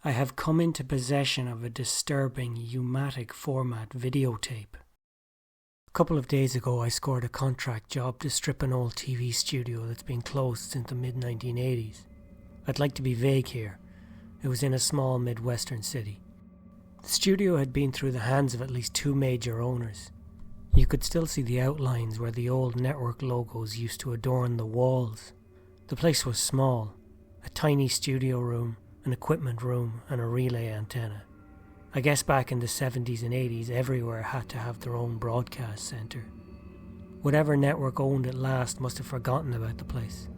I have come into possession of a disturbing U-Matic format videotape. A couple of days ago I scored a contract job to strip an old TV studio that's been closed since the mid-1980s. I'd like to be vague here. It was in a small Midwestern city. The studio had been through the hands of at least two major owners. You could still see the outlines where the old network logos used to adorn the walls. The place was small, a tiny studio room, an equipment room and a relay antenna. I guess back in the 70s and 80s everywhere had to have their own broadcast centre. Whatever network owned it last must have forgotten about the place.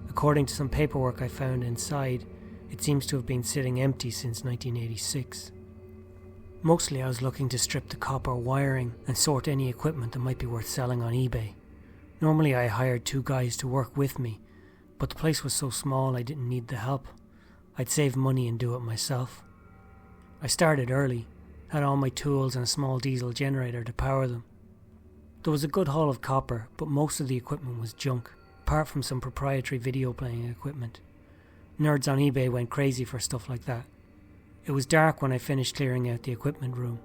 According to some paperwork I found inside, it seems to have been sitting empty since 1986. Mostly I was looking to strip the copper wiring and sort any equipment that might be worth selling on eBay. Normally I hired two guys to work with me, but the place was so small I didn't need the help. I'd save money and do it myself. I started early, had all my tools and a small diesel generator to power them. There was a good haul of copper, but most of the equipment was junk, apart from some proprietary video playing equipment. Nerds on eBay went crazy for stuff like that. It was dark when I finished clearing out the equipment room.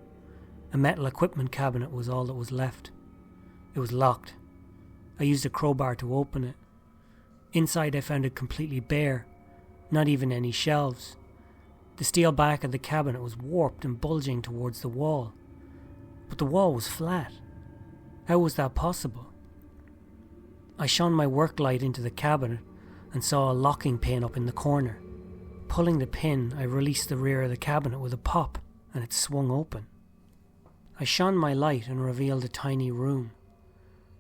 A metal equipment cabinet was all that was left. It was locked. I used a crowbar to open it. Inside I found it completely bare. Not even any shelves. The steel back of the cabinet was warped and bulging towards the wall. But the wall was flat. How was that possible? I shone my work light into the cabinet and saw a locking pin up in the corner. Pulling the pin, I released the rear of the cabinet with a pop and it swung open. I shone my light and revealed a tiny room.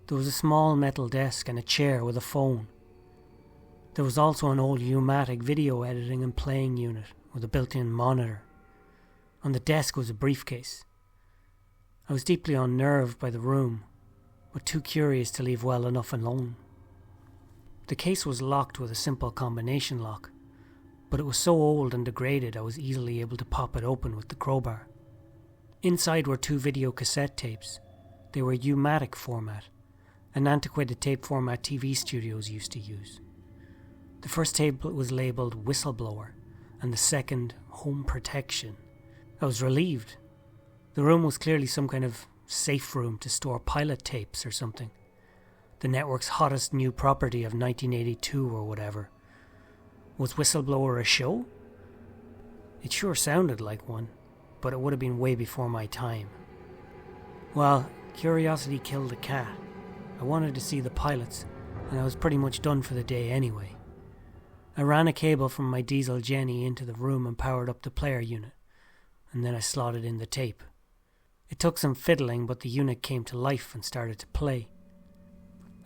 There was a small metal desk and a chair with a phone. There was also an old U-Matic video editing and playing unit with a built-in monitor. On the desk was a briefcase. I was deeply unnerved by the room, but too curious to leave well enough alone. The case was locked with a simple combination lock, but it was so old and degraded I was easily able to pop it open with the crowbar. Inside were two video cassette tapes. They were U-Matic format, an antiquated tape format TV studios used to use. The first tape was labelled Whistleblower, and the second Home Protection. I was relieved. The room was clearly some kind of safe room to store pilot tapes or something. The network's hottest new property of 1982 or whatever. Was Whistleblower a show? It sure sounded like one, but it would have been way before my time. Well, curiosity killed the cat. I wanted to see the pilots, and I was pretty much done for the day anyway. I ran a cable from my diesel Jenny into the room and powered up the player unit, and then I slotted in the tape. It took some fiddling, but the unit came to life and started to play.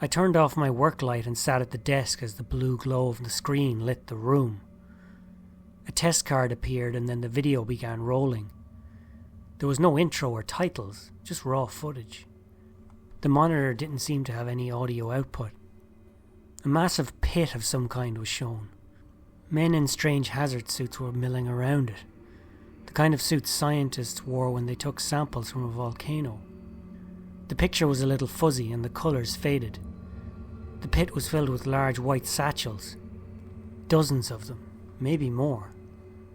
I turned off my work light and sat at the desk as the blue glow of the screen lit the room. A test card appeared and then the video began rolling. There was no intro or titles, just raw footage. The monitor didn't seem to have any audio output. A massive pit of some kind was shown. Men in strange hazard suits were milling around it, the kind of suits scientists wore when they took samples from a volcano. The picture was a little fuzzy and the colours faded. The pit was filled with large white satchels. Dozens of them, maybe more.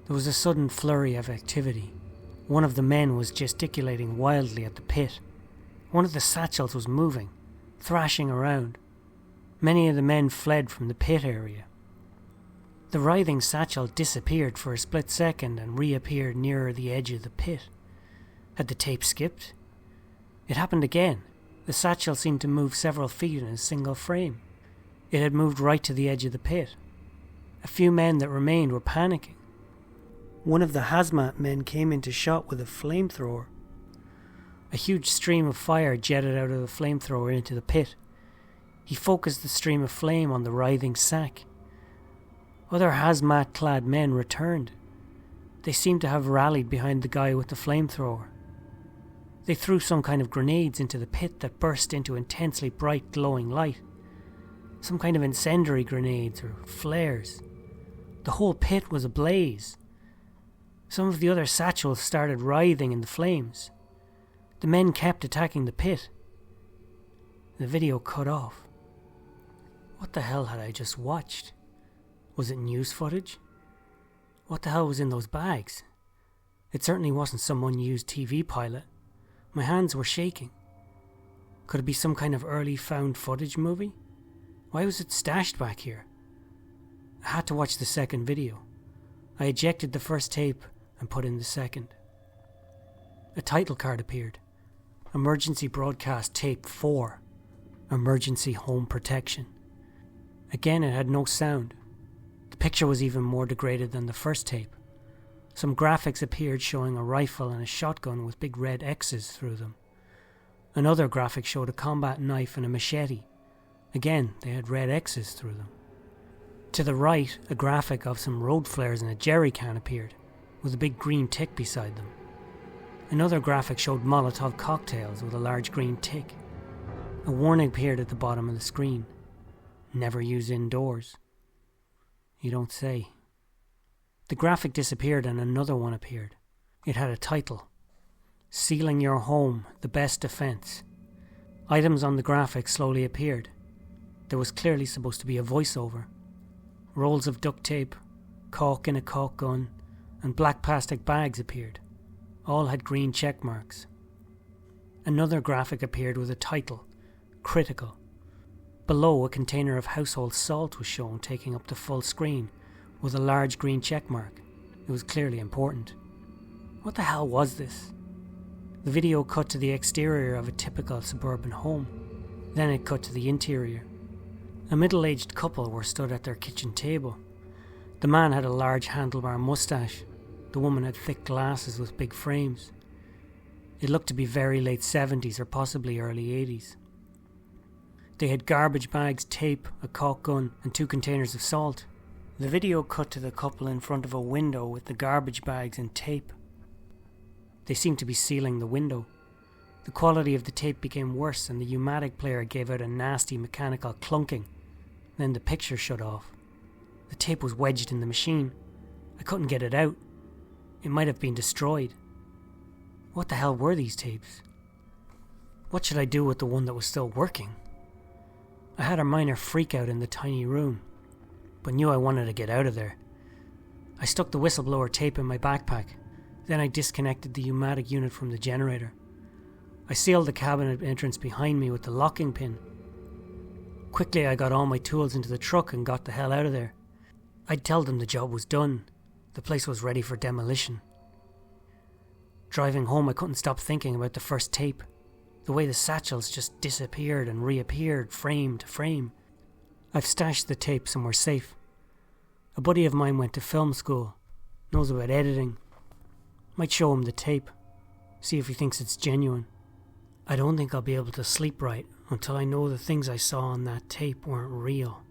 There was a sudden flurry of activity. One of the men was gesticulating wildly at the pit. One of the satchels was moving, thrashing around. Many of the men fled from the pit area. The writhing satchel disappeared for a split second and reappeared nearer the edge of the pit. Had the tape skipped? It happened again. The satchel seemed to move several feet in a single frame. It had moved right to the edge of the pit. A few men that remained were panicking. One of the hazmat men came into shot with a flamethrower. A huge stream of fire jetted out of the flamethrower into the pit. He focused the stream of flame on the writhing sack. Other hazmat-clad men returned. They seemed to have rallied behind the guy with the flamethrower. They threw some kind of grenades into the pit that burst into intensely bright glowing light. Some kind of incendiary grenades or flares. The whole pit was ablaze. Some of the other satchels started writhing in the flames. The men kept attacking the pit. The video cut off. What the hell had I just watched? Was it news footage? What the hell was in those bags? It certainly wasn't some unused TV pilot. My hands were shaking. Could it be some kind of early found footage movie? Why was it stashed back here? I had to watch the second video. I ejected the first tape and put in the second. A title card appeared. Emergency Broadcast Tape 4. Emergency Home Protection. Again, it had no sound. The picture was even more degraded than the first tape. Some graphics appeared showing a rifle and a shotgun with big red X's through them. Another graphic showed a combat knife and a machete. Again, they had red X's through them. To the right, a graphic of some road flares in a jerry can appeared, with a big green tick beside them. Another graphic showed Molotov cocktails with a large green tick. A warning appeared at the bottom of the screen. Never use indoors. You don't say. The graphic disappeared and another one appeared. It had a title. Sealing your home, the best defense. Items on the graphic slowly appeared. There was clearly supposed to be a voiceover. Rolls of duct tape, caulk in a caulk gun, and black plastic bags appeared. All had green check marks. Another graphic appeared with a title, Critical. Below, a container of household salt was shown taking up the full screen, with a large green check mark. It was clearly important. What the hell was this? The video cut to the exterior of a typical suburban home. Then it cut to the interior. A middle-aged couple were stood at their kitchen table. The man had a large handlebar moustache. The woman had thick glasses with big frames. It looked to be very late 70s or possibly early 80s. They had garbage bags, tape, a caulk gun, and 2 containers of salt. The video cut to the couple in front of a window with the garbage bags and tape. They seemed to be sealing the window. The quality of the tape became worse and the U-Matic player gave out a nasty mechanical clunking. Then the picture shut off. The tape was wedged in the machine. I couldn't get it out. It might have been destroyed. What the hell were these tapes? What should I do with the one that was still working? I had a minor freak out in the tiny room, but knew I wanted to get out of there. I stuck the whistleblower tape in my backpack. Then I disconnected the U-Matic unit from the generator. I sealed the cabinet entrance behind me with the locking pin. Quickly I got all my tools into the truck and got the hell out of there. I'd tell them the job was done. The place was ready for demolition. Driving home I couldn't stop thinking about the first tape. The way the satchels just disappeared and reappeared frame to frame. I've stashed the tape somewhere safe. A buddy of mine went to film school. Knows about editing. Might show him the tape. See if he thinks it's genuine. I don't think I'll be able to sleep right until I know the things I saw on that tape weren't real.